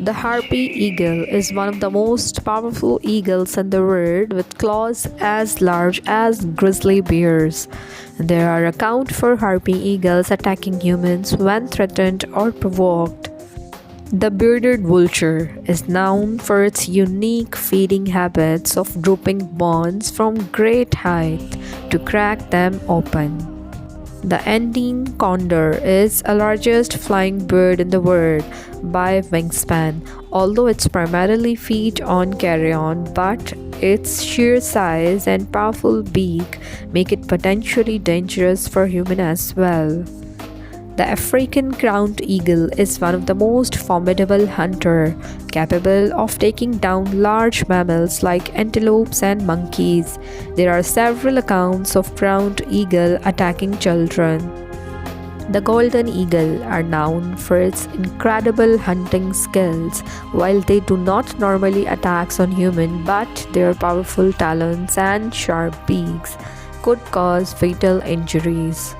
The Harpy Eagle is one of the most powerful eagles in the world with claws as large as grizzly bears. There are accounts for Harpy eagles attacking humans when threatened or provoked. The bearded vulture is known for its unique feeding habits of dropping bones from great height to crack them open. The Andean condor is the largest flying bird in the world by wingspan, although it's primarily feed on carrion, but its sheer size and powerful beak make it potentially dangerous for humans as well. The African crowned eagle is one of the most formidable hunter, capable of taking down large mammals like antelopes and monkeys. There are several accounts of crowned eagle attacking children. The golden eagle are known for its incredible hunting skills. While they do not normally attack on humans, but their powerful talons and sharp beaks could cause fatal injuries.